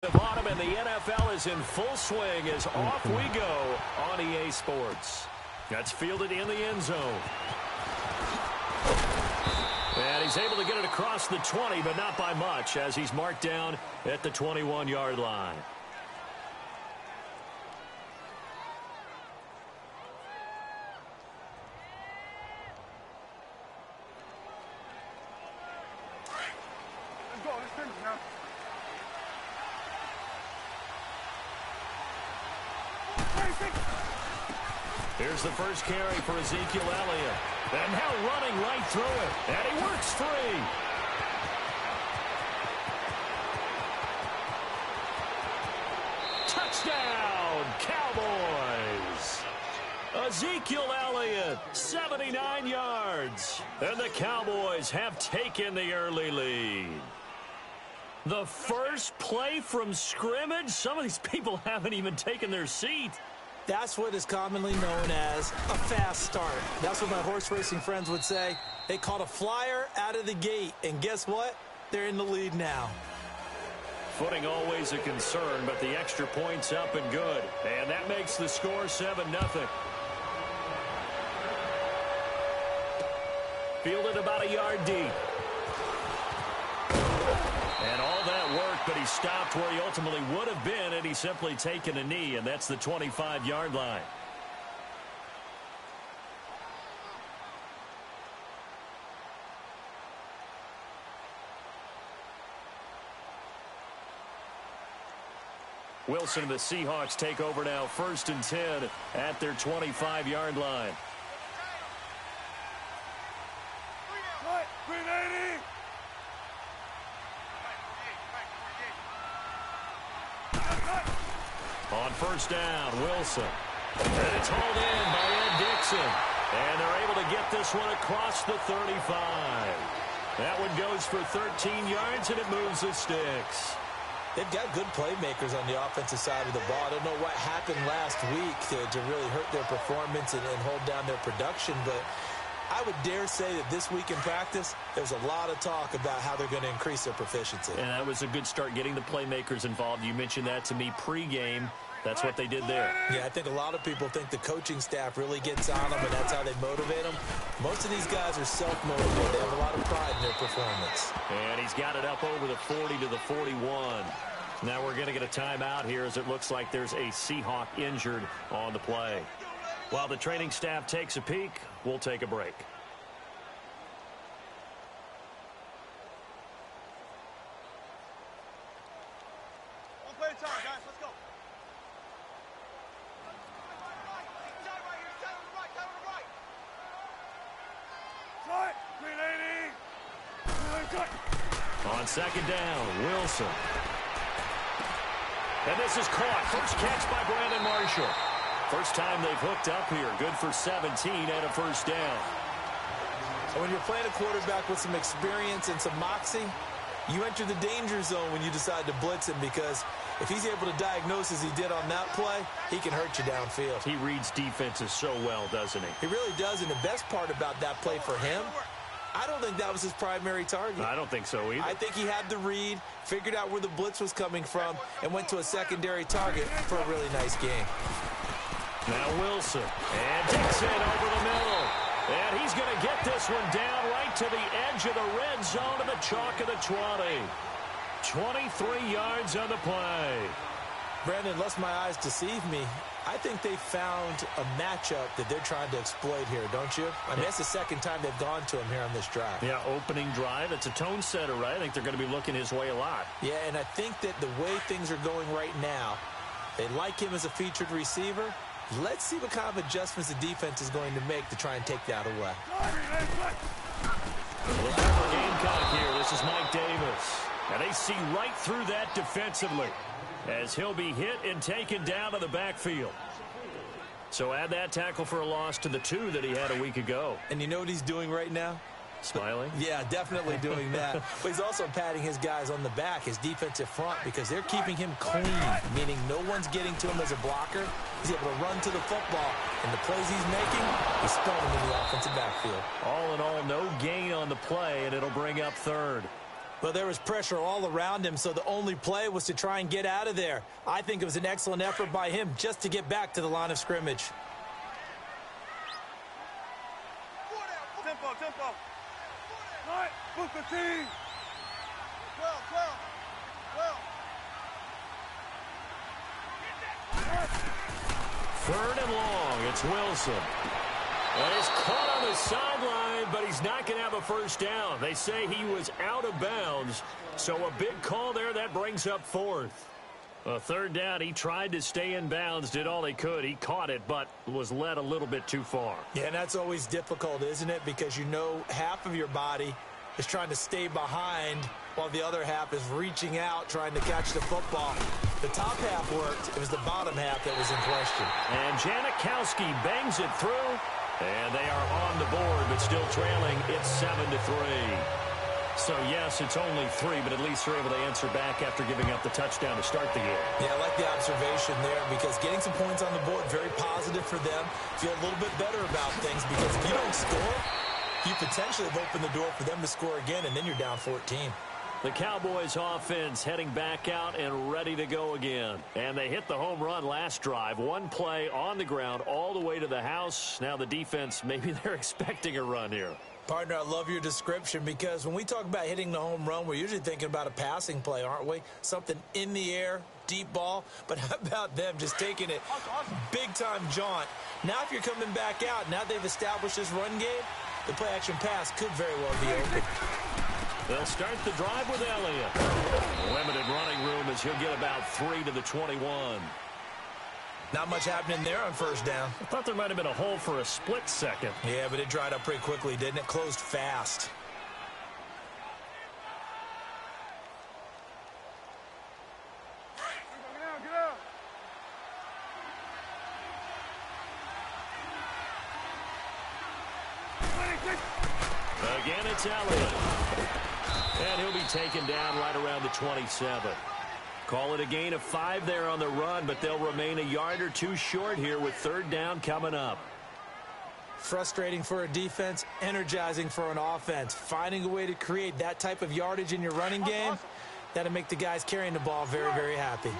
The bottom and the NFL is in full swing as off we go on EA Sports. That's fielded in the end zone. And he's able to get it across the 20, but not by much as he's marked down at the 21-yard line. Let's go. Let's finish now. Here's the first carry for Ezekiel Elliott. And now running right through it. And he works free. Touchdown, Cowboys. Ezekiel Elliott, 79 yards. And the Cowboys have taken the early lead. The first play from scrimmage? Some of these people haven't even taken their seat. That's what is commonly known as a fast start. That's what my horse racing friends would say. They caught a flyer out of the gate, and guess what? They're in the lead now. Footing always a concern, but the extra point's up and good. And that makes the score 7-0. Fielded about a yard deep. And all that work, but he stopped where he ultimately would have been had he simply taken a knee, and that's the 25-yard line. Wilson and the Seahawks take over now, 1st and 10 at their 25-yard line. On 1st down, Wilson. And it's hauled in by Ed Dixon. And they're able to get this one across the 35. That one goes for 13 yards, and it moves the sticks. They've got good playmakers on the offensive side of the ball. I don't know what happened last week to really hurt their performance and hold down their production, but I would dare say that this week in practice, there's a lot of talk about how they're going to increase their proficiency. And that was a good start, getting the playmakers involved. You mentioned that to me pregame. That's what they did there. Yeah, I think a lot of people think the coaching staff really gets on them, and that's how they motivate them. Most of these guys are self-motivated. They have a lot of pride in their performance. And he's got it up over the 40 to the 41. Now we're going to get a timeout here as it looks like there's a Seahawk injured on the play. While the training staff takes a peek, we'll take a break. One play at a time, guys. Let's go. Cut. 380. Cut. On 2nd down, Wilson. And this is caught. First catch by Brandon Marshall. First time they've hooked up here. Good for 17 and a 1st down. So when you're playing a quarterback with some experience and some moxie, you enter the danger zone when you decide to blitz him, because if he's able to diagnose as he did on that play, he can hurt you downfield. He reads defenses so well, doesn't he? He really does, and the best part about that play for him, I don't think that was his primary target. I don't think so either. I think he had the read, figured out where the blitz was coming from, and went to a secondary target for a really nice game. Now Wilson, and Dixon over the middle. And he's going to get this one down right to the edge of the red zone to the chalk of the 20. 23 yards on the play. Brandon, unless my eyes deceive me, I think they found a matchup that they're trying to exploit here, don't you? I mean, that's the second time they've gone to him here on this drive. Yeah, opening drive. It's a tone setter, right? I think they're going to be looking his way a lot. Yeah, and I think that the way things are going right now, they like him as a featured receiver. Let's see what kind of adjustments the defense is going to make to try and take that away. Look out for Gamecock here. This is Mike Davis. And they see right through that defensively as he'll be hit and taken down to the backfield. So add that tackle for a loss to the 2 that he had a week ago. And you know what he's doing right now? Smiling? Yeah, definitely doing that. But he's also patting his guys on the back, his defensive front, because they're keeping him clean, meaning no one's getting to him as a blocker. He's able to run to the football, and the plays he's making, he's throwing them in the offensive backfield. All in all, no gain on the play, and it'll bring up 3rd. Well, there was pressure all around him, so the only play was to try and get out of there. I think it was an excellent effort by him just to get back to the line of scrimmage. Tempo, tempo. All right, book the team. 12. Third and long. It's Wilson. And he's caught on the sideline, but he's not going to have a first down. They say he was out of bounds, so a big call there. That brings up fourth. A third down, he tried to stay in bounds, did all he could. He caught it, but was led a little bit too far. Yeah, and that's always difficult, isn't it? Because you know half of your body is trying to stay behind while the other half is reaching out, trying to catch the football. The top half worked. It was the bottom half that was in question. And Janikowski bangs it through, and they are on the board, but still trailing. It's 7-3. So, yes, it's only 3, but at least they're able to answer back after giving up the touchdown to start the game. Yeah, I like the observation there because getting some points on the board, very positive for them. Feel a little bit better about things because if you don't score, you potentially have opened the door for them to score again, and then you're down 14. The Cowboys offense heading back out and ready to go again. And they hit the home run last drive. One play on the ground all the way to the house. Now the defense, maybe they're expecting a run here. Partner, I love your description because when we talk about hitting the home run, we're usually thinking about a passing play, aren't we? Something in the air, deep ball. But how about them just taking it big-time jaunt? Now if you're coming back out, now they've established this run game, the play-action pass could very well be open. They'll start the drive with Elliott. Limited running room as he'll get about 3 to the 21. Not much happening there on first down. I thought there might have been a hole for a split second. Yeah, but it dried up pretty quickly, didn't it? Closed fast. Get out. Again, it's Elliott. And he'll be taken down right around the 27. Call it a gain of 5 there on the run, but they'll remain a yard or two short here with third down coming up. Frustrating for a defense, energizing for an offense. Finding a way to create that type of yardage in your running game, that'll make the guys carrying the ball very, very happy.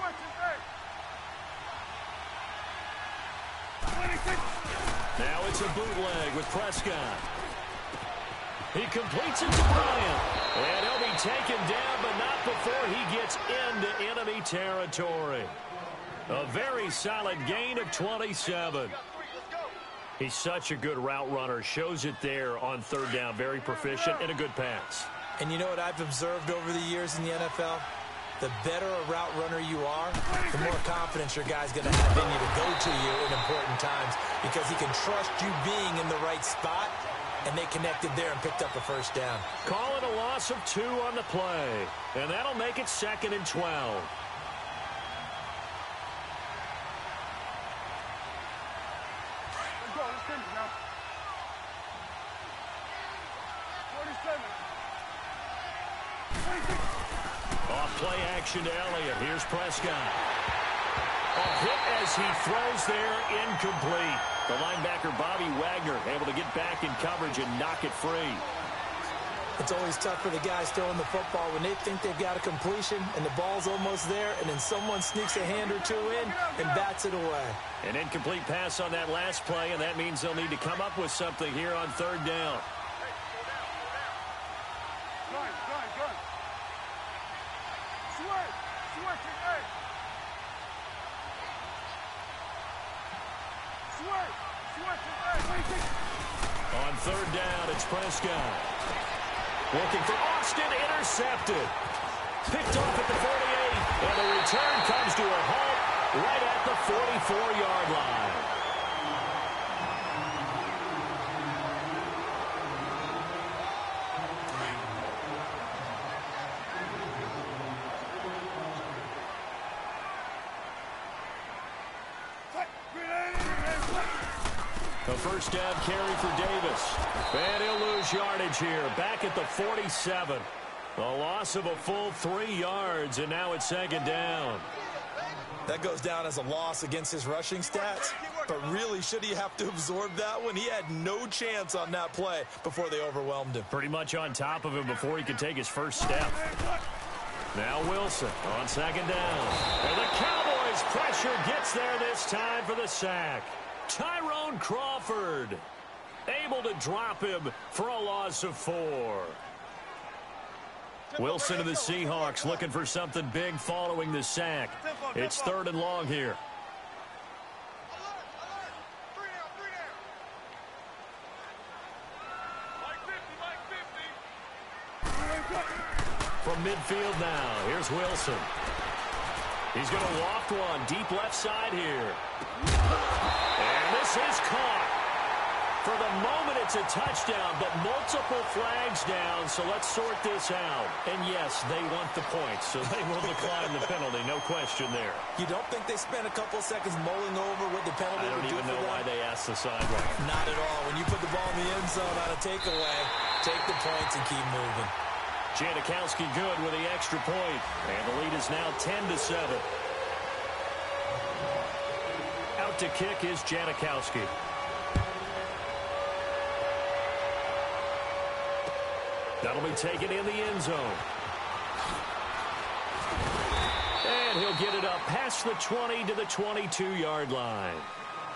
Now it's a bootleg with Prescott. He completes it to Bryant. And he'll be taken down, but not before he gets into enemy territory. A very solid gain of 27. He's such a good route runner. Shows it there on third down. Very proficient and a good pass. And you know what I've observed over the years in the NFL? The better a route runner you are, the more confidence your guy's going to have in you to go to you in important times because he can trust you being in the right spot, and they connected there and picked up a first down. Call it a loss of 2 on the play, and that'll make it 2nd and 12. Play action to Elliott. Here's Prescott. A hit as he throws there, incomplete. The linebacker, Bobby Wagner, able to get back in coverage and knock it free. It's always tough for the guys throwing the football when they think they've got a completion and the ball's almost there, and then someone sneaks a hand or two in and bats it away. An incomplete pass on that last play, and that means they'll need to come up with something here on third down. On third down, it's Prescott. Looking for Austin, intercepted. Picked off at the 48, and the return comes to a halt right at the 44-yard line. A first down carry for Davis. And he'll lose yardage here. Back at the 47. A loss of a full 3 yards, and now it's 2nd down. That goes down as a loss against his rushing stats, but really, should he have to absorb that one? He had no chance on that play before they overwhelmed him. Pretty much on top of him before he could take his first step. Now Wilson on second down. And the Cowboys pressure gets there this time for the sack. Tyrone Crawford able to drop him for a loss of 4. Wilson and the Seahawks looking for something big following the sack. It's 3rd and long here. From midfield now, here's Wilson. He's going to walk one deep left side here. And this is caught. For the moment, it's a touchdown, but multiple flags down, so let's sort this out. And yes, they want the points, so they will decline the penalty, no question there. You don't think they spent a couple seconds mulling over what the penalty would do for them? I don't even know why they asked the sideline. Not at all. When you put the ball in the end zone on a takeaway, take the points and keep moving. Janikowski good with the extra point, and the lead is now 10-7. Out to kick is Janikowski. That'll be taken in the end zone. And he'll get it up past the 20 to the 22-yard line.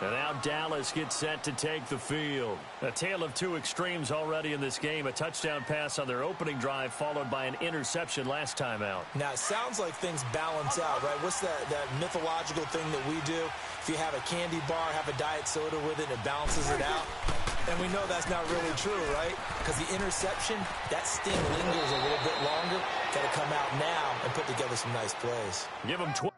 And now Dallas gets set to take the field. A tale of two extremes already in this game. A touchdown pass on their opening drive followed by an interception last time out. Now, it sounds like things balance out, right? What's that mythological thing that we do? If you have a candy bar, have a diet soda with it, it balances it out. And we know that's not really true, right? Because the interception, that sting lingers a little bit longer. Got to come out now and put together some nice plays. Give him 12.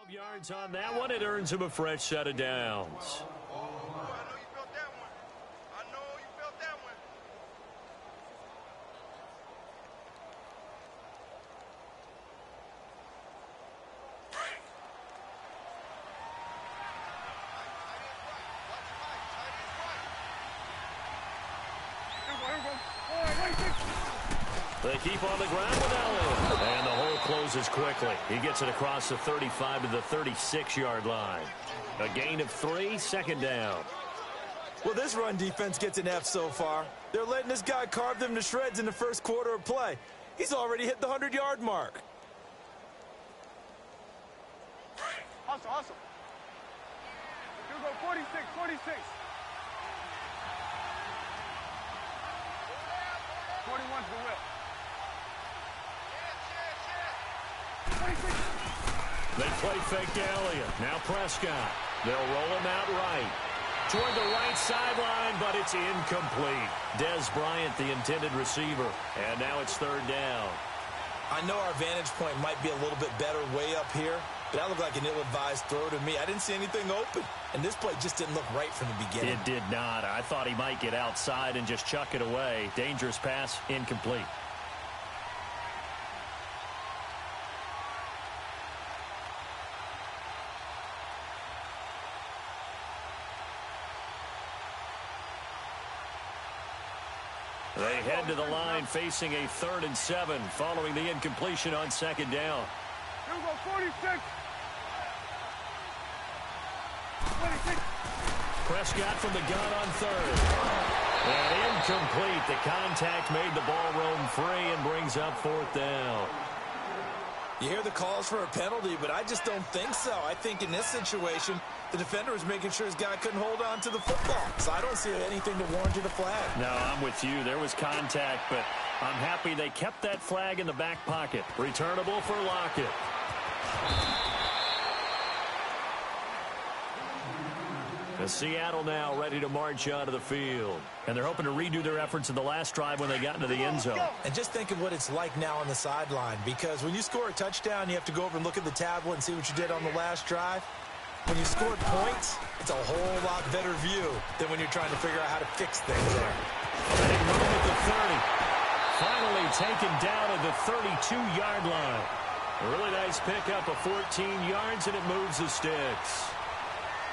Yards on that one. It earns him a fresh set of downs. They keep on the ground with Elliott. And the hole closes quickly. He gets it across the 35 to the 36-yard line. A gain of 3, second down. Well, this run defense gets an F so far. They're letting this guy carve them to shreds in the first quarter of play. He's already hit the 100-yard mark. Awesome. You go 46. 41's the whip. They play fake to Elliott. Now Prescott. They'll roll him out right. Toward the right sideline, but it's incomplete. Dez Bryant, the intended receiver. And now it's 3rd down. I know our vantage point might be a little bit better way up here, but that looked like an ill-advised throw to me. I didn't see anything open, and this play just didn't look right from the beginning. It did not. I thought he might get outside and just chuck it away. Dangerous pass, incomplete. They head to the line facing a 3rd and 7 following the incompletion on 2nd down. You go 46. Prescott from the gun on 3rd. And incomplete. The contact made the ball roam free and brings up 4th down. You hear the calls for a penalty, but I just don't think so. I think in this situation, the defender was making sure his guy couldn't hold on to the football. So I don't see anything to warrant you the flag. No, I'm with you. There was contact, but I'm happy they kept that flag in the back pocket. Returnable for Lockett. Seattle now ready to march onto the field. And they're hoping to redo their efforts in the last drive when they got into the end zone. And just think of what it's like now on the sideline, because when you score a touchdown, you have to go over and look at the tablet and see what you did on the last drive. When you scored points, it's a whole lot better view than when you're trying to figure out how to fix things there. Big move at the 30. Finally taken down at the 32-yard line. A really nice pickup of 14 yards, and it moves the sticks.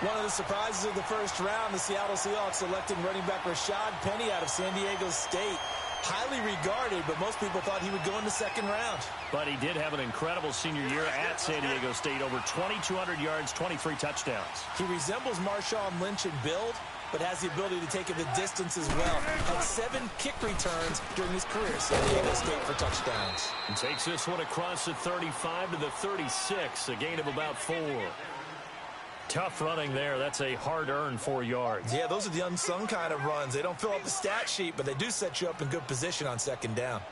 One of the surprises of the first round, the Seattle Seahawks selecting running back Rashad Penny out of San Diego State. Highly regarded, but most people thought he would go in the second round. But he did have an incredible senior year at San Diego State. Over 2,200 yards, 23 touchdowns. He resembles Marshawn Lynch in build, but has the ability to take it the distance as well. Had 7 kick returns during his career at San Diego State for touchdowns. And takes this one across the 35 to the 36, a gain of about 4. Tough running there. That's a hard-earned 4 yards. Yeah, those are the unsung kind of runs. They don't fill up the stat sheet, but they do set you up in good position on second down.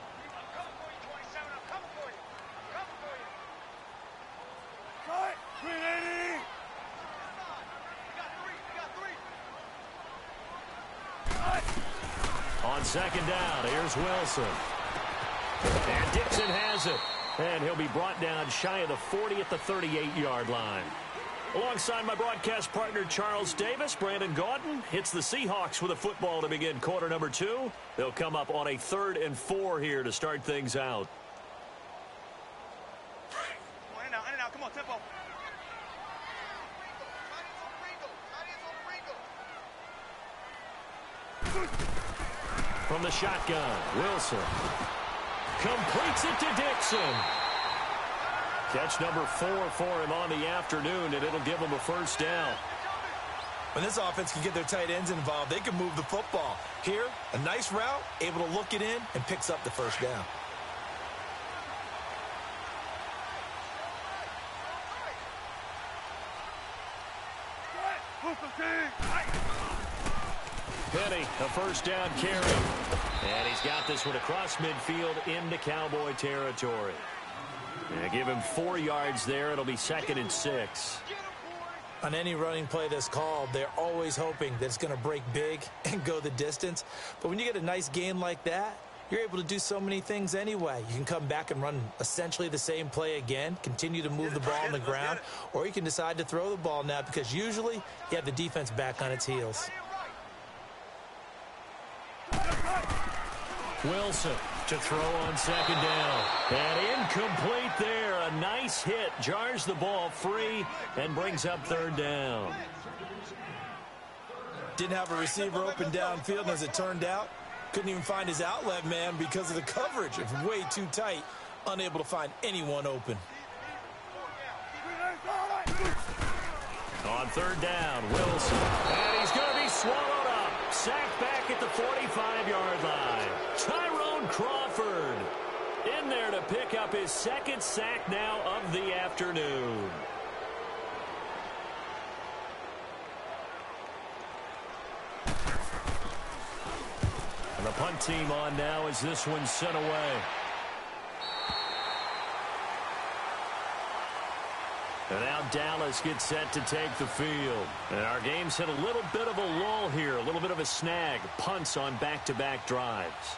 On second down, here's Wilson. And Dixon has it. And he'll be brought down shy of the 40 at the 38-yard line. Alongside my broadcast partner, Charles Davis, Brandon Gaudin hits the Seahawks with a football to begin quarter number 2. They'll come up on a 3rd and 4 here to start things out. In and out, come on, tempo. From the shotgun, Wilson completes it to Dixon. Catch number 4 for him on the afternoon, and it'll give him a first down. When this offense can get their tight ends involved, they can move the football. Here, a nice route, able to look it in, and picks up the first down. Penny, a first down carry. And he's got this one across midfield into Cowboy territory. And give him 4 yards there. It'll be 2nd and 6. On any running play that's called, they're always hoping that it's going to break big and go the distance. But when you get a nice gain like that, you're able to do so many things anyway. You can come back and run essentially the same play again, continue to move the ball on the ground, or you can decide to throw the ball now because usually you have the defense back on its heels. Wilson to throw on second down. And incomplete there. A nice hit. Jars the ball free and brings up 3rd down. Didn't have a receiver open downfield, and as it turned out, couldn't even find his outlet man because of the coverage. It was way too tight. Unable to find anyone open. On 3rd down, Wilson. And he's going to be swallowed up. Sacked back at the 45-yard line. Tyrone Crawford in there to pick up his 2nd sack now of the afternoon. And the punt team on now as this one's sent away. And now Dallas gets set to take the field. And our game's hit a little bit of a lull here, a little bit of a snag. Punts on back-to-back drives.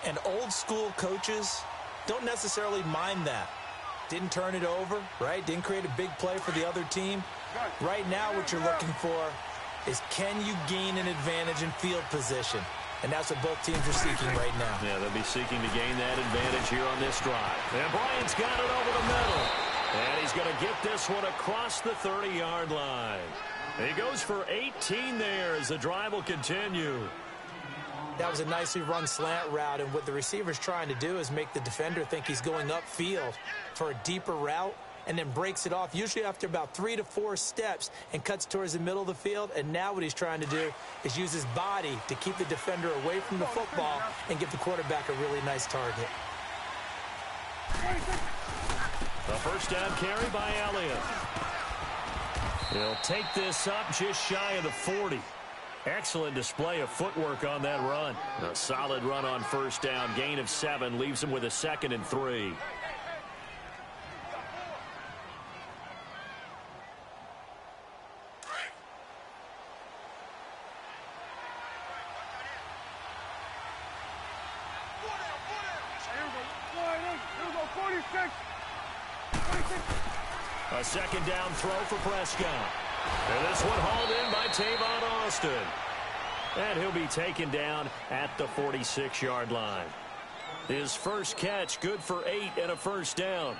And old-school coaches don't necessarily mind that. Didn't turn it over, right? Didn't create a big play for the other team. Right now what you're looking for is can you gain an advantage in field position? And that's what both teams are seeking right now. Yeah, they'll be seeking to gain that advantage here on this drive. And Bryant's got it over the middle. And he's going to get this one across the 30-yard line. He goes for 18 there as the drive will continue. That was a nicely run slant route, and what the receiver's trying to do is make the defender think he's going upfield for a deeper route and then breaks it off, usually after about 3 to 4 steps, and cuts towards the middle of the field. And now what he's trying to do is use his body to keep the defender away from the football and give the quarterback a really nice target. A first down carry by Elliott. He'll take this up just shy of the 40. Excellent display of footwork on that run. A solid run on first down. Gain of 7 leaves him with a 2nd and 3. A second down throw for Prescott. And this one hauled in by Tavon Austin. And he'll be taken down at the 46-yard line. His first catch, good for 8 and a first down.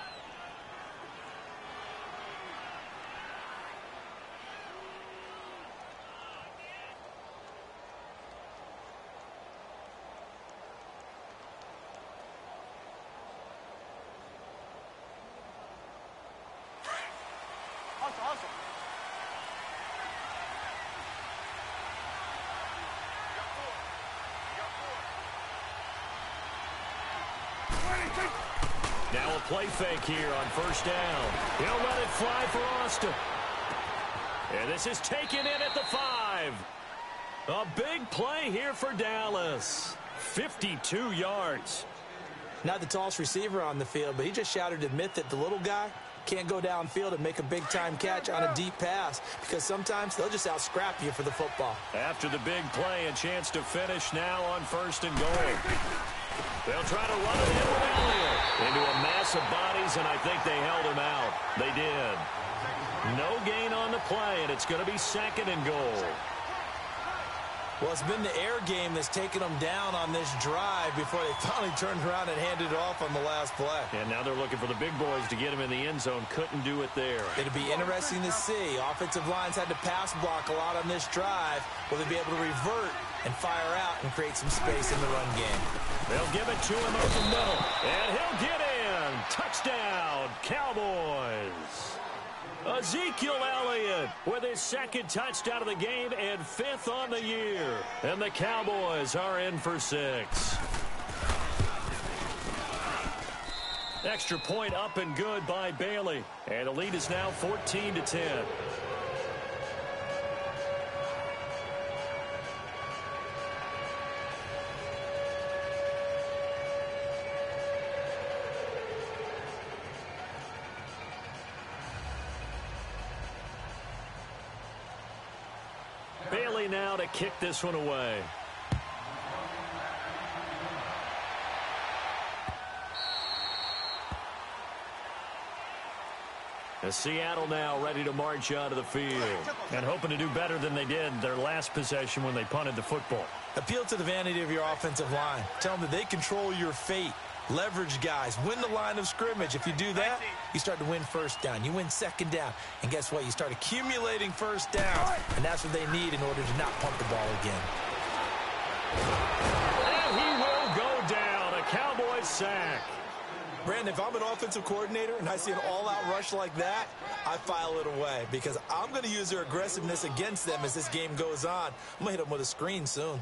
Now a play fake here on first down. He'll let it fly for Austin. And this is taken in at the 5. A big play here for Dallas. 52 yards. Not the tallest receiver on the field, but he just shouted to admit that the little guy can't go downfield and make a big-time catch on a deep pass because sometimes they'll just out-scrap you for the football. After the big play, a chance to finish now on first and goal. They'll try to run it in with Elliott into a mass of bodies, and I think they held him out. They did. No gain on the play, and it's going to be second and goal. Well, it's been the air game that's taken them down on this drive before they finally turned around and handed it off on the last play. And now they're looking for the big boys to get him in the end zone. Couldn't do it there. It'll be interesting to see. Offensive lines had to pass block a lot on this drive. Will they be able to revert and fire out and create some space in the run game? They'll give it to him over the middle. And he'll get in. Touchdown, Cowboys. Ezekiel Elliott with his second touchdown of the game and 5th on the year. And the Cowboys are in for 6. Extra point up and good by Bailey. And the lead is now 14-10. Bailey now to kick this one away. As Seattle now ready to march out of the field and hoping to do better than they did their last possession when they punted the football. Appeal to the vanity of your offensive line. Tell them that they control your fate. Leverage guys. Win the line of scrimmage. If you do that, you start to win first down. You win second down. And guess what? You start accumulating first downs. And that's what they need in order to not punt the ball again. And he will go down. A Cowboys sack. Brandon, if I'm an offensive coordinator and I see an all-out rush like that, I file it away because I'm going to use their aggressiveness against them as this game goes on. I'm going to hit them with a screen soon.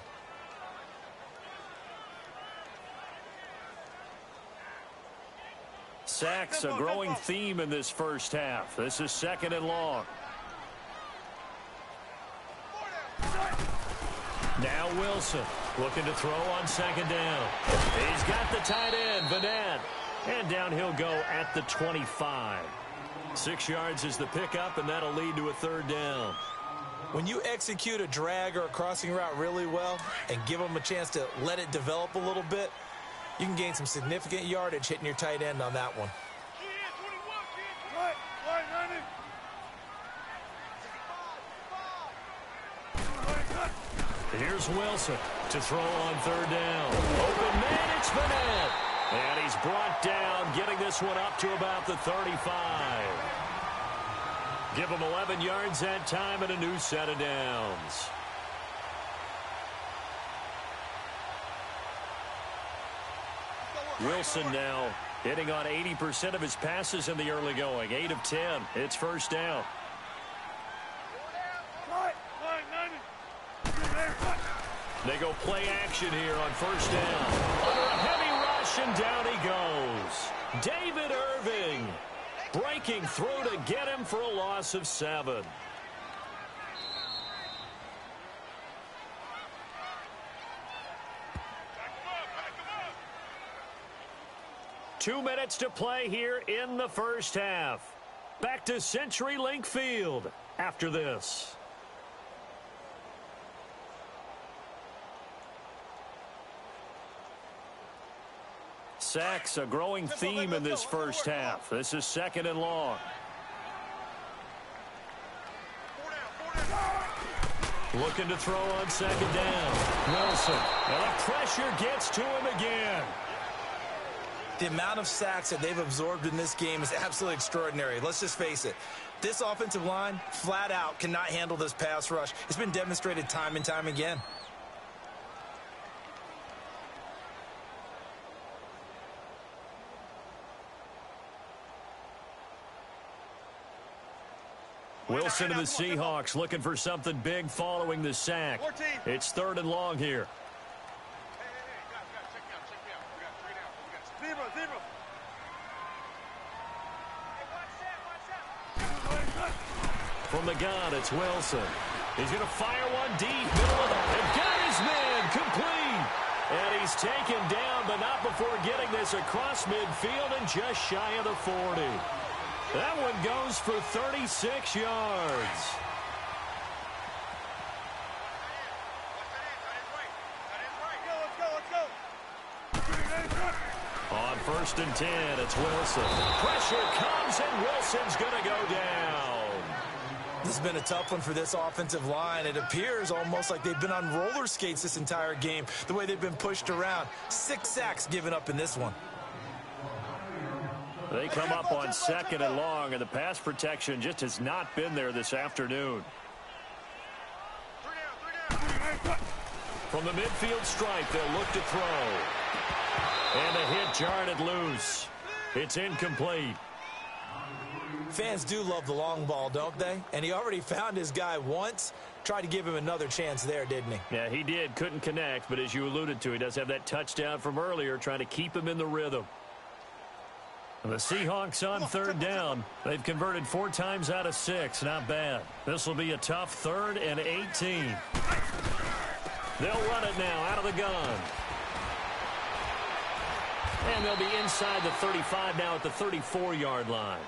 Sacks a growing theme in this first half. This is second and long. Now Wilson looking to throw on second down. He's got the tight end, Vanette. And down he'll go at the 25. 6 yards is the pickup, and that'll lead to a third down. When you execute a drag or a crossing route really well and give them a chance to let it develop a little bit, you can gain some significant yardage hitting your tight end on that one. Here's Wilson to throw on third down. Open man, it's Vanette. And he's brought down, getting this one up to about the 35. Give him 11 yards that time and a new set of downs. Wilson now hitting on 80% of his passes in the early going. 8 of 10. It's first down. They go play action here on first down. Under a heavy rush, and down he goes. David Irving breaking through to get him for a loss of 7. Two minutes to play here in the first half. Back to CenturyLink Field after this. Sacks a growing theme in this first half. This is second and long. Looking to throw on second down. Wilson. And the pressure gets to him again. The amount of sacks that they've absorbed in this game is absolutely extraordinary. Let's just face it. This offensive line, flat out, cannot handle this pass rush. It's been demonstrated time and time again. Wilson and the Seahawks looking for something big following the sack. It's 3rd and long here. From the gun, it's Wilson. He's going to fire one deep, middle of the, and got his man complete. And he's taken down, but not before getting this across midfield and just shy of the 40. That one goes for 36 yards. On 1st and 10, it's Wilson. Pressure comes, and Wilson's going to go down. This has been a tough one for this offensive line. It appears almost like they've been on roller skates this entire game, the way they've been pushed around. 6 sacks given up in this one. They come up on 2nd and long, and the pass protection just has not been there this afternoon. From the midfield stripe, they'll look to throw. And the hit jarred it loose. It's incomplete. Fans do love the long ball, don't they? And he already found his guy once. Tried to give him another chance there, didn't he? Yeah, he did. Couldn't connect, but as you alluded to, he does have that touchdown from earlier, trying to keep him in the rhythm. The Seahawks on 3rd down. They've converted 4 times out of 6. Not bad. This will be a tough 3rd and 18. They'll run it now out of the gun. And they'll be inside the 35 now at the 34-yard line.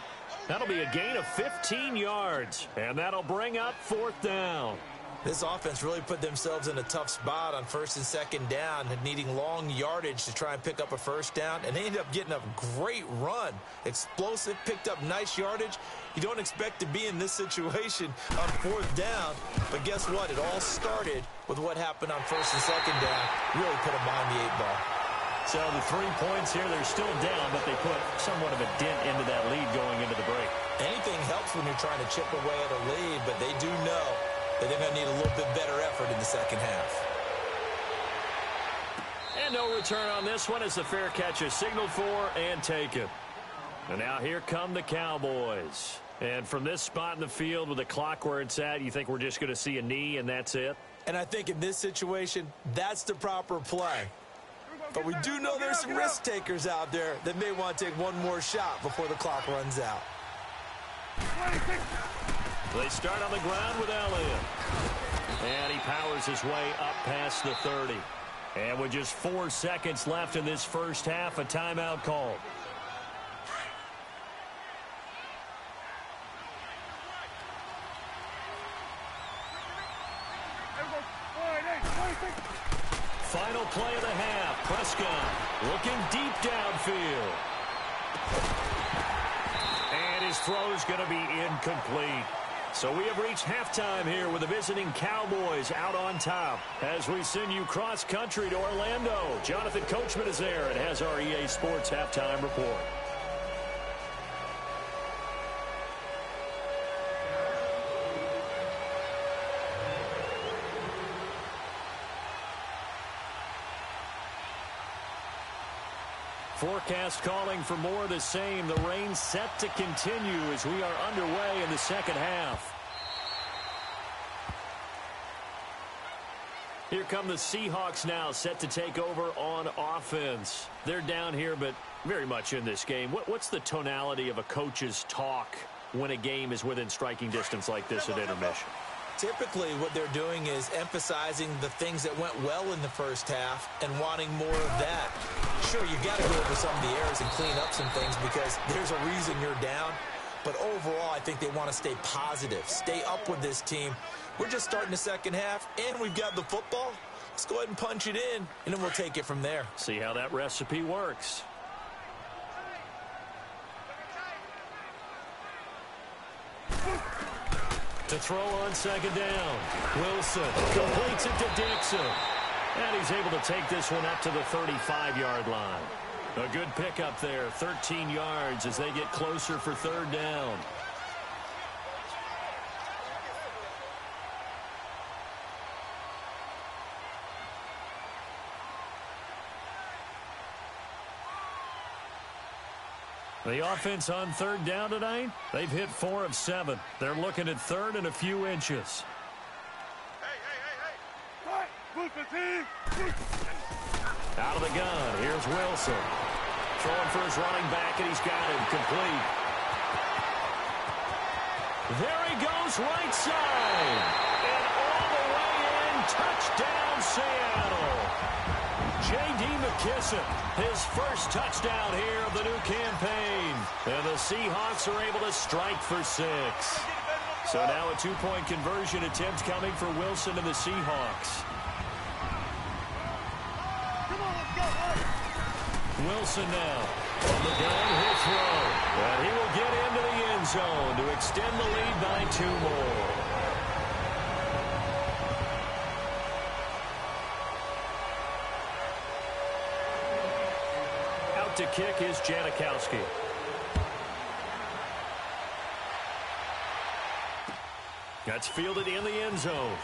That'll be a gain of 15 yards. And that'll bring up 4th down. This offense really put themselves in a tough spot on 1st and 2nd down, needing long yardage to try and pick up a 1st down, and they ended up getting a great run. Explosive, picked up nice yardage. You don't expect to be in this situation on 4th down, but guess what? It all started with what happened on 1st and 2nd down. Really put them behind the 8 ball. So the 3 points here, they're still down, but they put somewhat of a dent into that lead going into the break. Anything helps when you're trying to chip away at a lead, but they do know that they're going to need a little bit better effort in the 2nd half. And no return on this one as the fair catch is signaled for and taken. And now here come the Cowboys. And from this spot in the field with the clock where it's at, you think we're just going to see a knee and that's it? And I think in this situation, that's the proper play. But we do know there's some risk takers out there that may want to take one more shot before the clock runs out. They start on the ground with Elliott. And he powers his way up past the 30. And with just 4 seconds left in this first half, a timeout called. Final play of the half. Prescott looking deep downfield. And his throw is going to be incomplete. So we have reached halftime here with the visiting Cowboys out on top. As we send you cross-country to Orlando, Jonathan Coachman is there and has our EA Sports halftime report. Forecast calling for more of the same. The rain set to continue as we are underway in the second half. Here come the Seahawks now, set to take over on offense. They're down here, but very much in this game. What's the tonality of a coach's talk when a game is within striking distance like this at intermission? Typically, what they're doing is emphasizing the things that went well in the first half and wanting more of that. Sure, you've got to go over some of the errors and clean up some things because there's a reason you're down. But overall, I think they want to stay positive, stay up with this team. We're just starting the second half, and we've got the football. Let's go ahead and punch it in, and then we'll take it from there. See how that recipe works. To throw on second down. Wilson completes it to Dixon. And he's able to take this one up to the 35-yard line. A good pickup there, 13 yards as they get closer for third down. The offense on third down tonight, they've hit 4 of 7. They're looking at third and a few inches. Out of the gun, here's Wilson. Throwing for his running back, and he's got him complete. There he goes, right side. And all the way in, touchdown Seattle. J.D. McKissick, his first touchdown here of the new campaign. And the Seahawks are able to strike for 6. So now a 2-point conversion attempt coming for Wilson and the Seahawks. Wilson now on the downhill throw. And he will get into the end zone to extend the lead by 2 more. Out to kick is Janikowski. That's fielded in the end zone.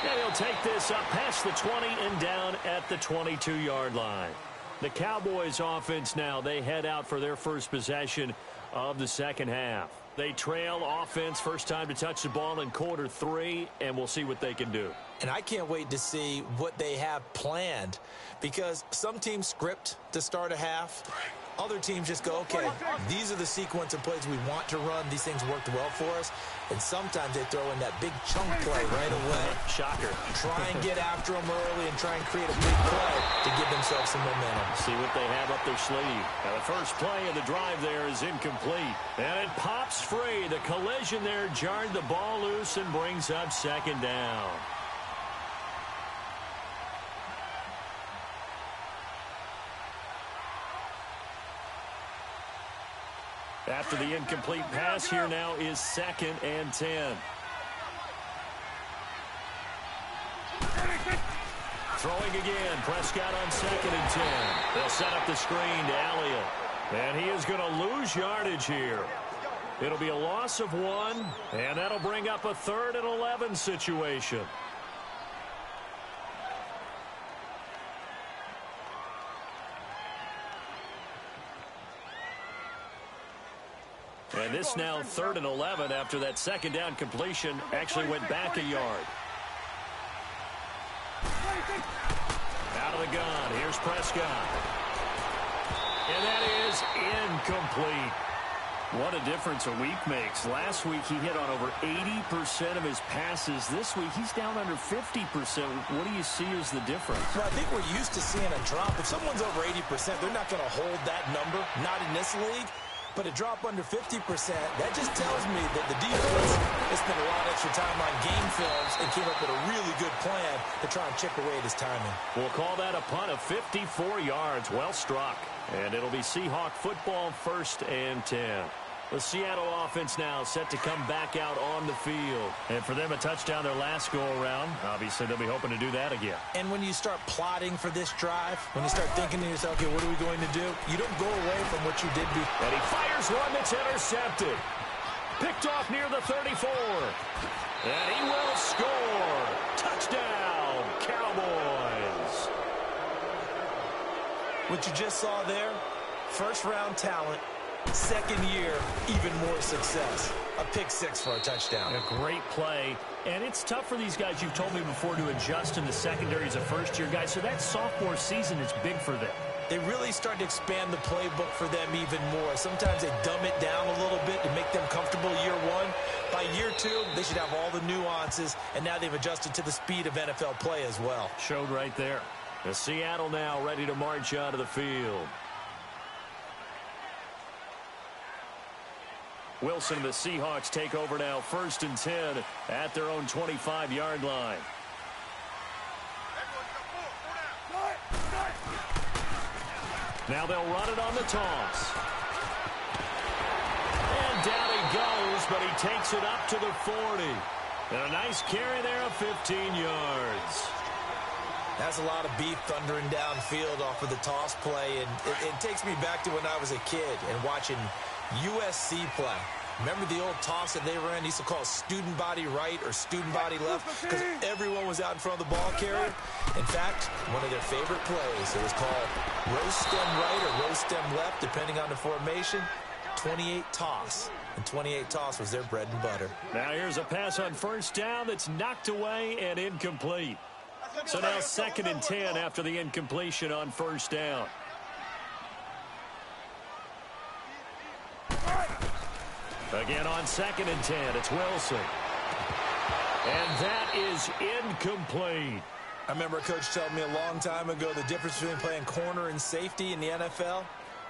And he'll take this up past the 20 and down at the 22-yard line. The Cowboys offense now, they head out for their first possession of the second half. They trail offense, first time to touch the ball in quarter 3, and we'll see what they can do. And I can't wait to see what they have planned, because some teams script to start a half. Other teams just go, okay, these are the sequence of plays we want to run. These things worked well for us. And sometimes they throw in that big chunk play right away. Shocker. Try and get after them early and try and create a big play to give themselves some momentum. See what they have up their sleeve. Now the first play of the drive there is incomplete. And it pops free. The collision there jarred the ball loose and brings up second down. After the incomplete pass, here now is 2nd and 10. Throwing again, Prescott on 2nd and 10. They'll set up the screen to Elliott. And he is going to lose yardage here. It'll be a loss of 1, and that'll bring up a 3rd and 11 situation. And this now 3rd and 11 after that second down completion actually went back a yard. Out of the gun, here's Prescott. And that is incomplete. What a difference a week makes. Last week he hit on over 80% of his passes. This week he's down under 50%. What do you see as the difference? Well, I think we're used to seeing a drop. If someone's over 80%, they're not going to hold that number, not in this league. But a drop under 50%, that just tells me that the defense has spent a lot of extra time on game films and came up with a really good plan to try and chip away at his timing. We'll call that a punt of 54 yards. Well struck. And it'll be Seahawk football, 1st and 10. The Seattle offense now set to come back out on the field. And for them, a touchdown their last go-around. Obviously, they'll be hoping to do that again. And when you start plotting for this drive, when you start thinking to yourself, okay, what are we going to do? You don't go away from what you did before. And he fires one that's intercepted. Picked off near the 34. And he will score. Touchdown, Cowboys. What you just saw there, first-round talent. Second year, even more success. A pick 6 for a touchdown. A great play. And it's tough for these guys, you've told me before, to adjust in the secondary as a first-year guy. So that sophomore season is big for them. They really start to expand the playbook for them even more. Sometimes they dumb it down a little bit to make them comfortable year 1. By year 2, they should have all the nuances, and now they've adjusted to the speed of NFL play as well. Showed right there. The Seattle now ready to march out of the field. Wilson and the Seahawks take over now, 1st and 10 at their own 25-yard line. Now they'll run it on the toss. And down he goes, but he takes it up to the 40. And a nice carry there of 15 yards. That's a lot of beef thundering downfield off of the toss play, and it takes me back to when I was a kid and watching USC play. Remember the old toss that they ran? They used to call it student body right or student body left because everyone was out in front of the ball carrier. In fact, one of their favorite plays, it was called row stem right or row stem left, depending on the formation, 28 toss. And 28 toss was their bread and butter. Now here's a pass on first down that's knocked away and incomplete. So now 2nd and 10 after the incompletion on first down. Again on 2nd and 10, it's Wilson. And that is incomplete. I remember a coach telling me a long time ago the difference between playing corner and safety in the NFL.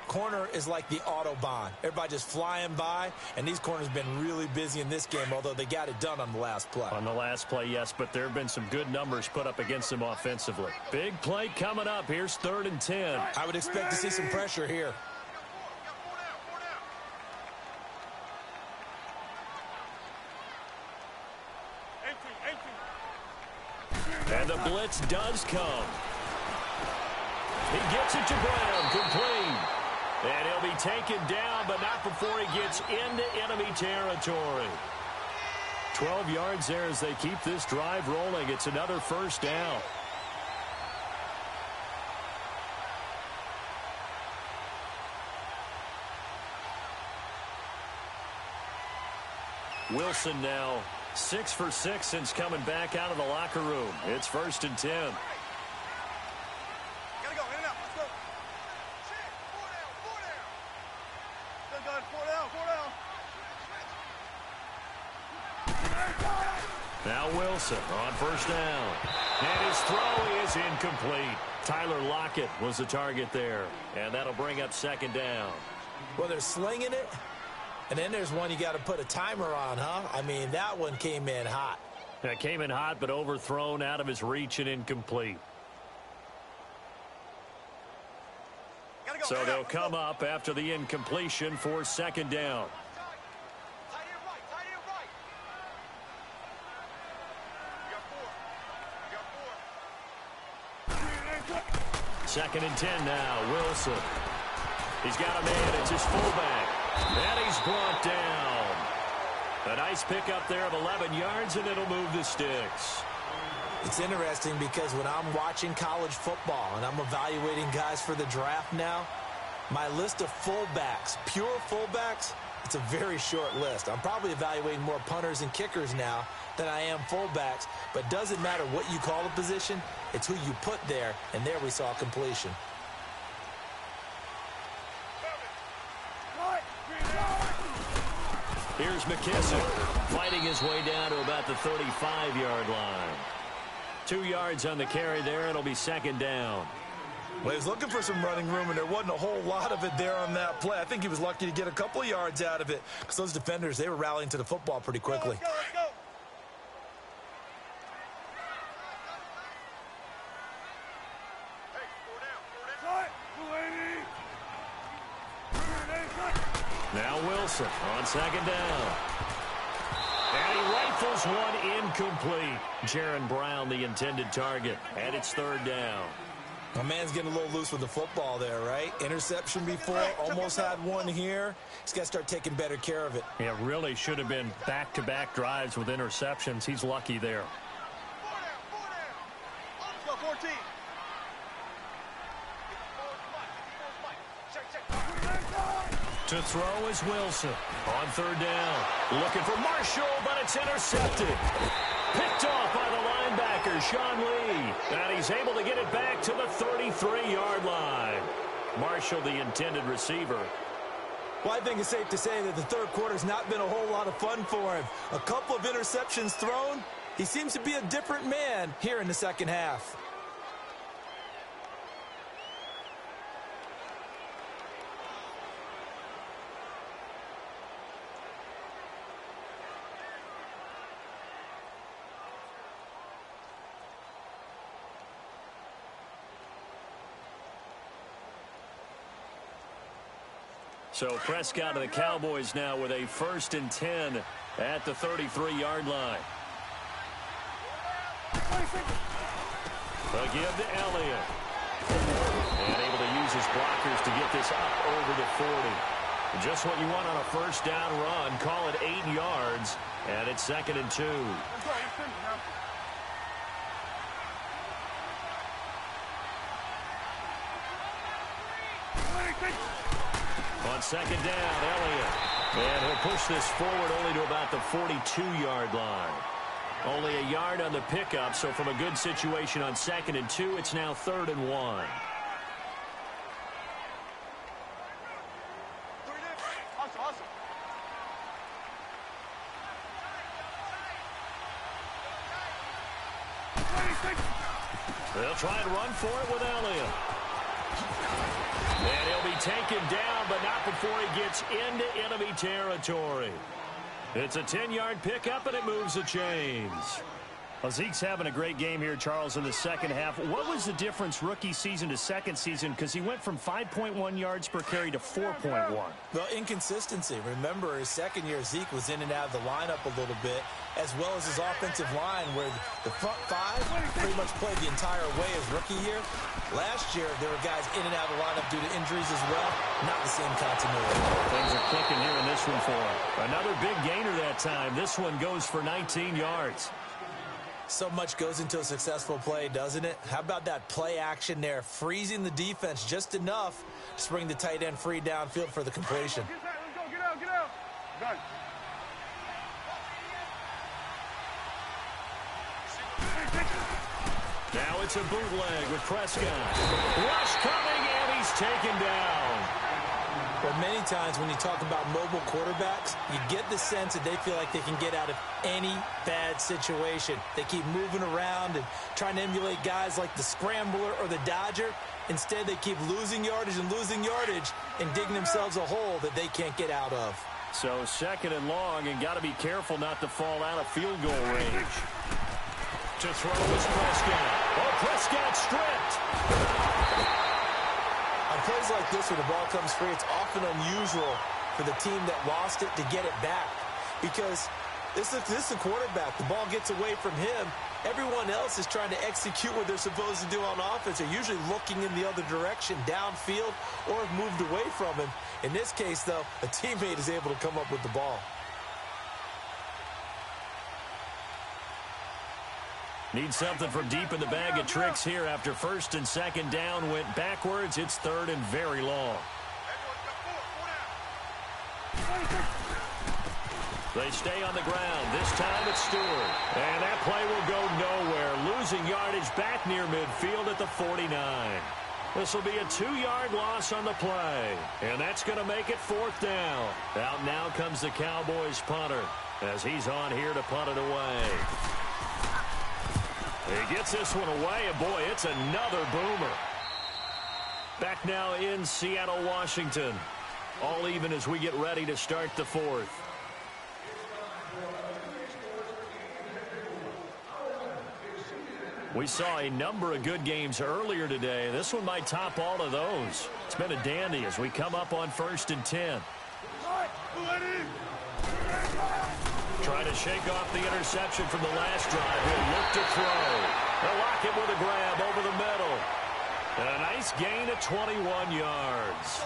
Corner is like the Autobahn. Everybody just flying by, and these corners have been really busy in this game, although they got it done on the last play. On the last play, yes, but there have been some good numbers put up against them offensively. Big play coming up. Here's 3rd and 10. I would expect to see some pressure here. And the blitz does come. He gets it to Brown, complete. And he'll be taken down, but not before he gets into enemy territory. 12 yards there as they keep this drive rolling. It's another first down. Wilson now 6 for 6 since coming back out of the locker room. It's 1st and 10. Gotta go, in and out, let's go. Still going, 4 down. Now Wilson on first down. And his throw is incomplete. Tyler Lockett was the target there. And that'll bring up 2nd down. Well, they're slinging it. And then there's one you got to put a timer on, huh? I mean, that one came in hot. That came in hot, but overthrown out of his reach and incomplete. So they'll come up after the incompletion for 2nd down. 2nd and 10 now. Wilson. He's got a man. It's his fullback. And he's brought down. A nice pickup there of 11 yards, and it'll move the sticks. It's interesting because when I'm watching college football and I'm evaluating guys for the draft now, my list of fullbacks, pure fullbacks, it's a very short list. I'm probably evaluating more punters and kickers now than I am fullbacks, but it doesn't matter what you call a position, it's who you put there, and there we saw completion. Here's McKissick fighting his way down to about the 35-yard line. 2 yards on the carry there. It'll be 2nd down. Well, he was looking for some running room, and there wasn't a whole lot of it there on that play. I think he was lucky to get a couple of yards out of it because those defenders, they were rallying to the football pretty quickly. Let's go. Now Wilson on 2nd down. And he rifles one incomplete. Jaron Brown, the intended target. And it's 3rd down. My man's getting a little loose with the football there, right? Interception before, almost had one here. He's got to start taking better care of it. It really should have been back-to-back drives with interceptions. He's lucky there. 4 down. Let's go, 14. To throw is Wilson on 3rd down. Looking for Marshall, but it's intercepted. Picked off by the linebacker, Sean Lee. And he's able to get it back to the 33-yard line. Marshall, the intended receiver. Well, I think it's safe to say that the third quarter's not been a whole lot of fun for him. A couple of interceptions thrown. He seems to be a different man here in the second half. So Prescott of the Cowboys now with a 1st and 10 at the 33-yard line. A give to Elliott. And able to use his blockers to get this up over the 40. Just what you want on a first down run. Call it 8 yards. And it's 2nd and 2. On 2nd down, Elliott. And he'll push this forward only to about the 42-yard line. Only a yard on the pickup, so from a good situation on 2nd and 2, it's now 3rd and 1. They'll try and run for it with Elliott. And he'll be taken down, but not before he gets into enemy territory. It's a 10-yard pickup, and it moves the chains. Well, Zeke's having a great game here, Charles, in the second half. What was the difference rookie season to second season? Because he went from 5.1 yards per carry to 4.1. Well, inconsistency. Remember, his second year, Zeke was in and out of the lineup a little bit, as well as his offensive line, where the front five pretty much played the entire way his rookie year. Last year, there were guys in and out of the lineup due to injuries as well. Not the same continuity. Things are clicking here in this one for him. Another big gainer that time. This one goes for 19 yards. So much goes into a successful play, doesn't it? How about that play action there, freezing the defense just enough to bring the tight end free downfield for the completion. Let's go, get out. Done. Now it's a bootleg with Prescott. Rush coming, and he's taken down. But many times when you talk about mobile quarterbacks, you get the sense that they feel like they can get out of any bad situation. They keep moving around and trying to emulate guys like the Scrambler or the Dodger. Instead, they keep losing yardage and digging themselves a hole that they can't get out of. So 2nd and long, and got to be careful not to fall out of field goal range. To throw is Prescott. Oh, Prescott stripped. On plays like this, when the ball comes free, it's often unusual for the team that lost it to get it back. Because this is a quarterback. The ball gets away from him. Everyone else is trying to execute what they're supposed to do on offense. They're usually looking in the other direction, downfield, or have moved away from him. In this case, though, a teammate is able to come up with the ball. Need something from deep in the bag of tricks here after 1st and 2nd down went backwards. It's 3rd and very long. They stay on the ground. This time it's Stewart. And that play will go nowhere. Losing yardage back near midfield at the 49. This will be a 2-yard loss on the play. And that's going to make it 4th down. Out now comes the Cowboys punter as he's on here to punt it away. He gets this one away, and boy, it's another boomer. Back now in Seattle, Washington. All even as we get ready to start the 4th. We saw a number of good games earlier today. This one might top all of those. It's been a dandy as we come up on 1st and 10. Trying to shake off the interception from the last drive. He'll look to throw. They'll lock him with a grab over the middle. And a nice gain of 21 yards.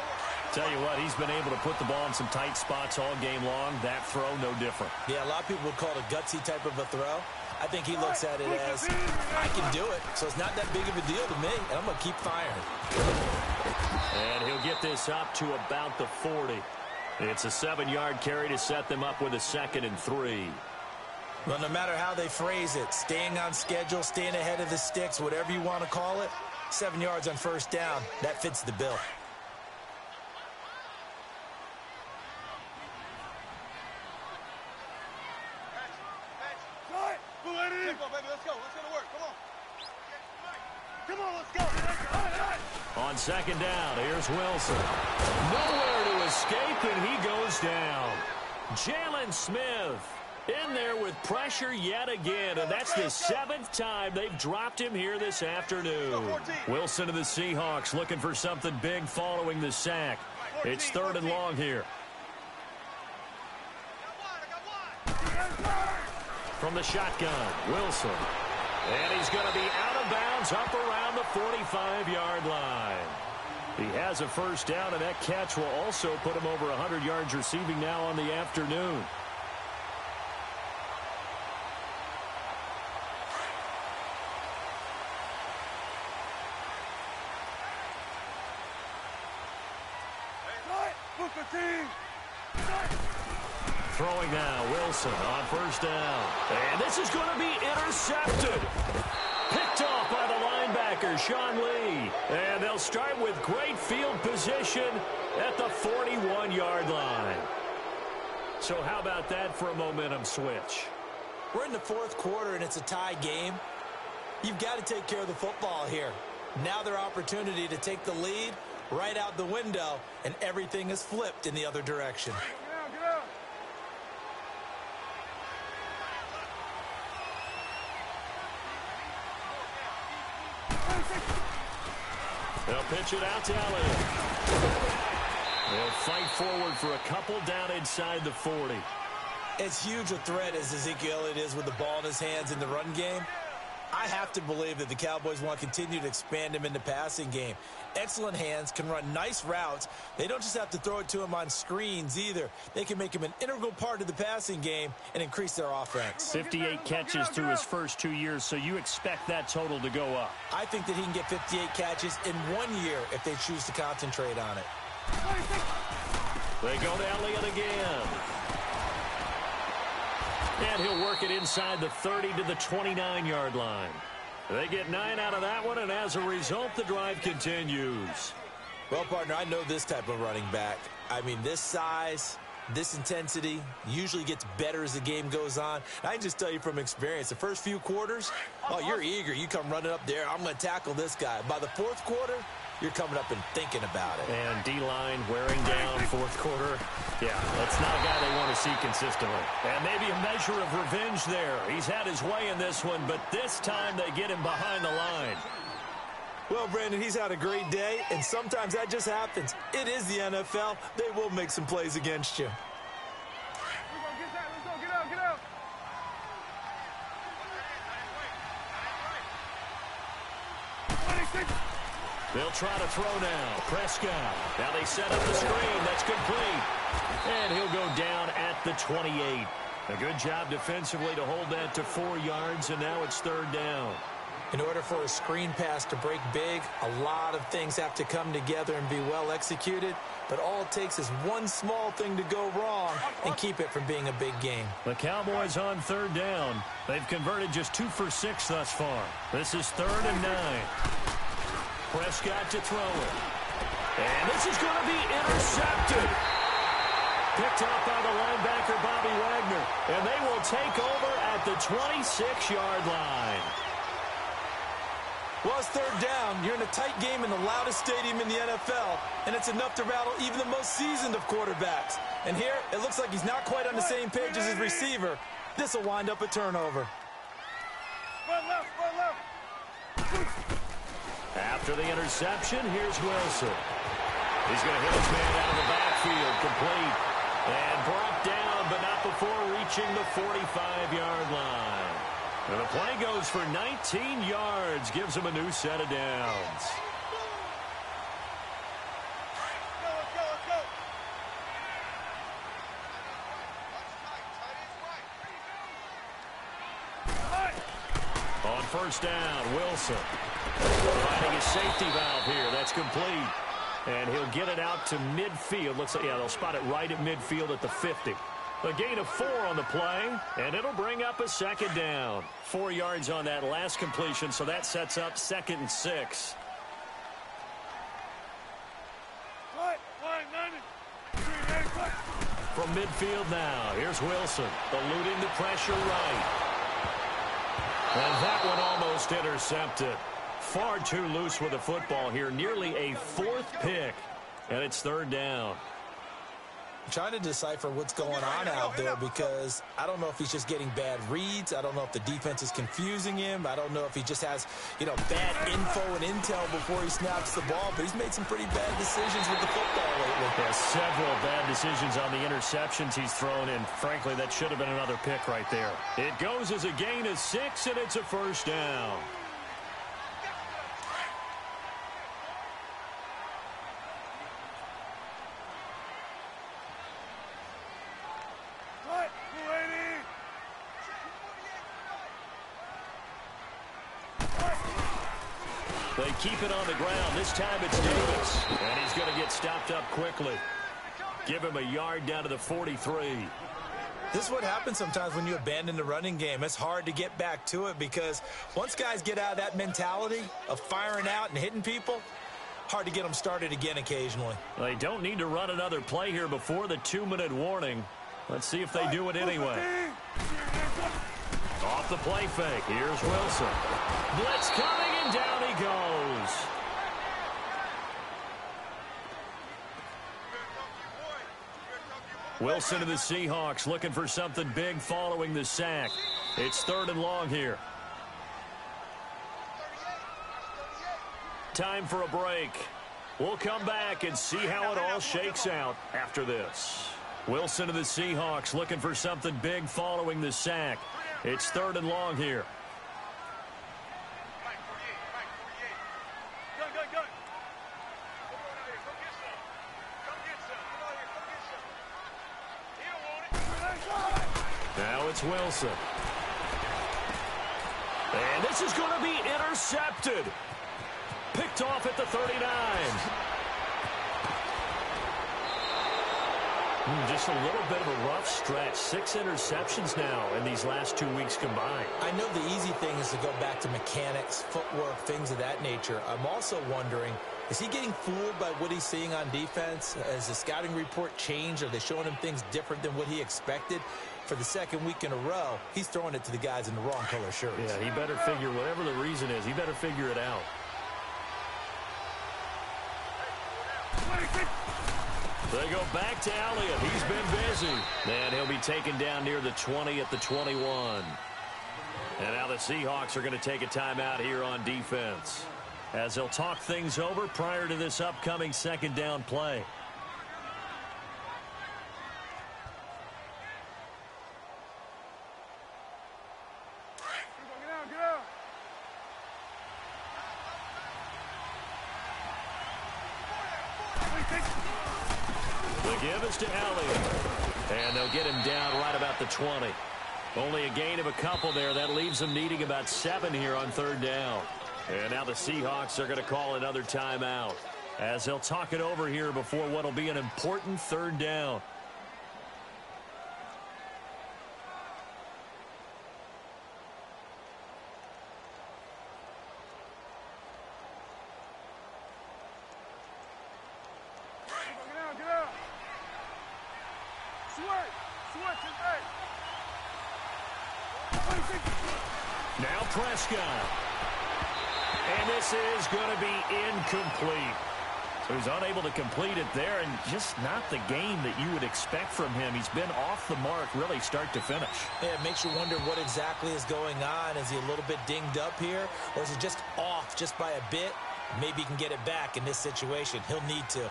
Tell you what, he's been able to put the ball in some tight spots all game long. That throw, no different. Yeah, a lot of people would call it a gutsy type of a throw. I think he looks at it as, I can do it, so it's not that big of a deal to me, and I'm going to keep firing. And he'll get this up to about the 40. It's a 7-yard carry to set them up with a 2nd and 3. Well, no matter how they phrase it, staying on schedule, staying ahead of the sticks, whatever you want to call it, 7 yards on 1st down, that fits the bill. On 2nd down, here's Wilson. Nowhere to escape, and he goes down. Jalen Smith in there with pressure yet again, and that's the 7th time they've dropped him here this afternoon. Wilson of the Seahawks looking for something big following the sack. It's 3rd and long here. From the shotgun, Wilson. And he's going to be out of bounds up around the 45-yard line. He has a first down, and that catch will also put him over 100 yards receiving now on the afternoon. Throwing now, Wilson on first down. And this is going to be intercepted. Picked off by the linebacker, Sean Lee. And they'll start with great field position at the 41-yard line. So how about that for a momentum switch? We're in the 4th quarter, and it's a tie game. You've got to take care of the football here. Now their opportunity to take the lead right out the window, and everything is flipped in the other direction. They'll pitch it out to Elliott. They'll fight forward for a couple down inside the 40. As huge a threat as Ezekiel Elliott is with the ball in his hands in the run game, I have to believe that the Cowboys want to continue to expand him in the passing game. Excellent hands, can run nice routes. They don't just have to throw it to him on screens either. They can make him an integral part of the passing game and increase their offense. 58 catches through his first 2 years, so you expect that total to go up. I think that he can get 58 catches in 1 year if they choose to concentrate on it. They go to Elliott again. And he'll work it inside the 30 to the 29-yard line. They get 9 out of that one, and as a result, the drive continues. Well, partner, I know this type of running back. I mean, this size, this intensity usually gets better as the game goes on. I can just tell you from experience, the first few quarters, oh, you're eager. You come running up there, I'm going to tackle this guy. By the 4th quarter, you're coming up and thinking about it. And D-line wearing down 4th quarter. Yeah, that's not a guy they want to see consistently. And maybe a measure of revenge there. He's had his way in this one, but this time they get him behind the line. Well, Brandon, he's had a great day, and sometimes that just happens. It is the NFL. They will make some plays against you. Let's go, get out, get out. They'll try to throw now. Prescott. Now they set up the screen. That's complete. And he'll go down at the 28. A good job defensively to hold that to 4 yards, and now it's 3rd down. In order for a screen pass to break big, a lot of things have to come together and be well executed. But all it takes is one small thing to go wrong and keep it from being a big game. The Cowboys on 3rd down. They've converted just 2 for 6 thus far. This is 3rd and 9. Prescott to throw it. And this is going to be intercepted. Picked up by the linebacker, Bobby Wagner. And they will take over at the 26-yard line. Well, it's 3rd down. You're in a tight game in the loudest stadium in the NFL, and it's enough to rattle even the most seasoned of quarterbacks. And here, it looks like he's not quite on the same page as his receiver. This will wind up a turnover. Run left. After the interception, here's Wilson. He's going to hit his man out of the backfield, complete. And brought down, but not before reaching the 45-yard line. And the play goes for 19 yards, gives him a new set of downs. On first down, Wilson. Finding his safety valve here. That's complete. And he'll get it out to midfield. Looks like, yeah, they'll spot it right at midfield at the 50. A gain of 4 on the play, and it'll bring up a 2nd down. 4 yards on that last completion, so that sets up 2nd and 6. From midfield now, here's Wilson, eluding the pressure right. And that one almost intercepted. Far too loose with the football here, nearly a 4th pick, and it's 3rd down. trying to decipher what's going on out there because I don't know if he's just getting bad reads. I don't know if the defense is confusing him. I don't know if he just has, bad info and intel before he snaps the ball. But he's made some pretty bad decisions with the football lately. Yeah, several bad decisions on the interceptions he's thrown, and frankly, that should have been another pick right there. It goes as a gain of 6, and it's a first down. They keep it on the ground. This time it's Davis. And he's going to get stopped up quickly. Give him a yard down to the 43. This is what happens sometimes when you abandon the running game. It's hard to get back to it because once guys get out of that mentality of firing out and hitting people, hard to get them started again occasionally. They don't need to run another play here before the 2-minute warning. Let's see if they do it anyway. Off the play fake. Here's Wilson. Blitz coming, and down he goes. Wilson to the Seahawks looking for something big following the sack. It's 3rd and long here. Time for a break. We'll come back and see how it all shakes out after this. Wilson to the Seahawks looking for something big following the sack. It's 3rd and long here. Now it's Wilson. And this is going to be intercepted. Picked off at the 39. Just a little bit of a rough stretch. 6 interceptions now in these last 2 weeks combined. I know the easy thing is to go back to mechanics, footwork, things of that nature. I'm also wondering, is he getting fooled by what he's seeing on defense? Has the scouting report changed? Are they showing him things different than what he expected? For the 2nd week in a row, he's throwing it to the guys in the wrong color shirts. Yeah, he better figure, whatever the reason is, he better figure it out. They go back to Elliott. He's been busy. And he'll be taken down near the 20 at the 21. And now the Seahawks are going to take a timeout here on defense, as they'll talk things over prior to this upcoming 2nd down play. The give is to Elliott. And they'll get him down right about the 20. Only a gain of a couple there. That leaves them needing about 7 here on 3rd down. And now the Seahawks are going to call another timeout, as they'll talk it over here before what will be an important 3rd down. Now Prescott. And this is going to be incomplete. So he's unable to complete it there, and just not the game that you would expect from him. He's been off the mark really start to finish. Yeah, it makes you wonder what exactly is going on. Is he a little bit dinged up here, or is he just off just by a bit? Maybe he can get it back in this situation. He'll need to.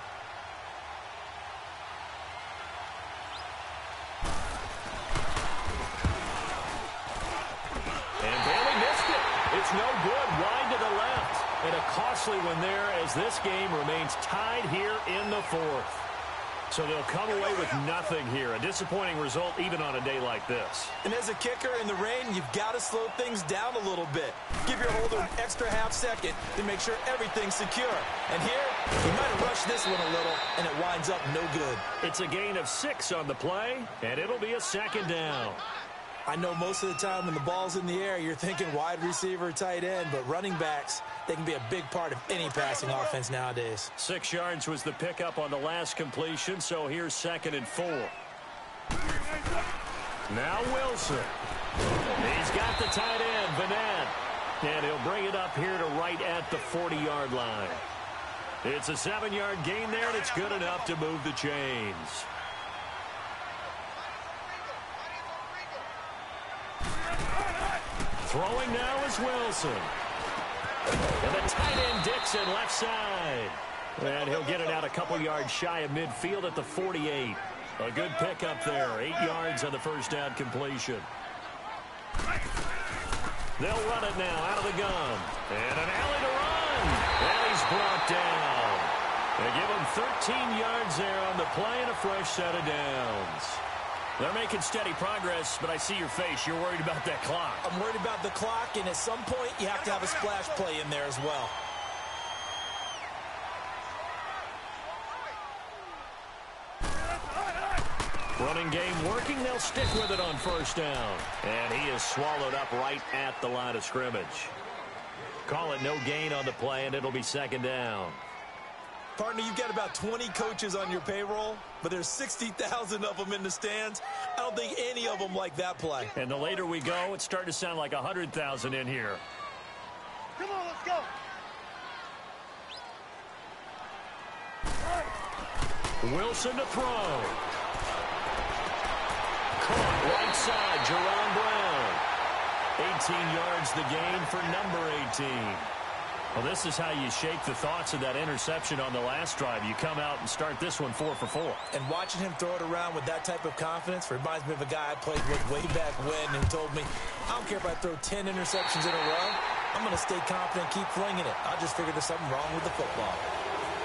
It's no good, wide to the left. And a costly one there, as this game remains tied here in the 4th. So they'll come away with nothing here. A disappointing result even on a day like this. And as a kicker in the rain, you've got to slow things down a little bit. Give your holder an extra half second to make sure everything's secure. And here, he might have rushed this one a little, and it winds up no good. It's a gain of 6 on the play, and it'll be a 2nd down. I know most of the time when the ball's in the air, you're thinking wide receiver, tight end, but running backs, they can be a big part of any passing offense nowadays. 6 yards was the pickup on the last completion, so here's 2nd and 4. Now Wilson. He's got the tight end, Vanette. And he'll bring it up here to right at the 40-yard line. It's a 7-yard gain there, and it's good enough to move the chains. Throwing now is Wilson. And the tight end Dixon left side. And he'll get it out a couple yards shy of midfield at the 48. A good pickup there. 8 yards on the first down completion. They'll run it now out of the gun. And an alley to run. And he's brought down. They give him 13 yards there on the play and a fresh set of downs. They're making steady progress, but I see your face. You're worried about that clock. I'm worried about the clock, and at some point you have to have a splash play in there as well. Running game working. They'll stick with it on first down. And he is swallowed up right at the line of scrimmage. Call it no gain on the play, and it'll be second down. Partner, you've got about 20 coaches on your payroll, but there's 60,000 of them in the stands. I don't think any of them like that play. And the later we go, it's starting to sound like 100,000 in here. Come on, let's go. Wilson to throw. Caught right side, Jerron Brown. 18 yards the gain for number 18. Well, this is how you shake the thoughts of that interception on the last drive. You come out and start this one 4 for 4. And watching him throw it around with that type of confidence reminds me of a guy I played with way back when who told me, I don't care if I throw 10 interceptions in a row. I'm going to stay confident and keep flinging it. I just figured there's something wrong with the football.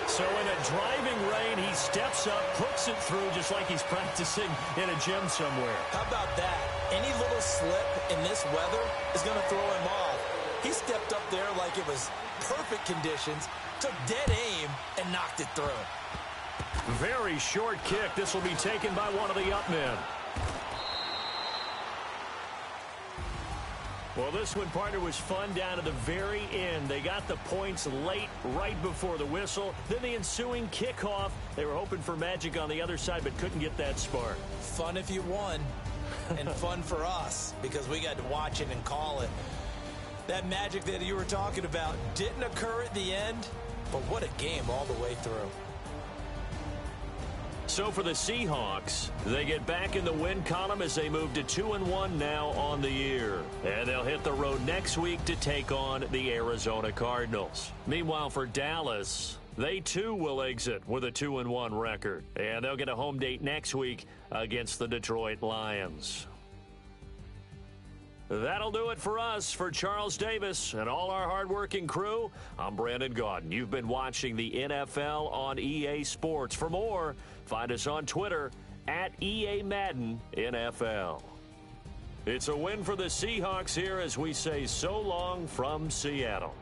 So in a driving rain, he steps up, puts it through just like he's practicing in a gym somewhere. How about that? Any little slip in this weather is going to throw him off. He stepped up there like it was perfect conditions, took dead aim, and knocked it through. Very short kick. This will be taken by one of the up men. Well, this one, partner, was fun down to the very end. They got the points late, right before the whistle. Then the ensuing kickoff. They were hoping for magic on the other side, but couldn't get that spark. Fun if you won, and fun for us, because we got to watch it and call it. That magic that you were talking about didn't occur at the end, but what a game all the way through. So for the Seahawks, they get back in the win column as they move to 2-1 now on the year. And they'll hit the road next week to take on the Arizona Cardinals. Meanwhile, for Dallas, they too will exit with a 2-1 record. And they'll get a home date next week against the Detroit Lions. That'll do it for us. For Charles Davis and all our hardworking crew, I'm Brandon Gaudin. You've been watching the NFL on EA Sports. For more, find us on Twitter at EA Madden NFL. It's a win for the Seahawks here as we say so long from Seattle.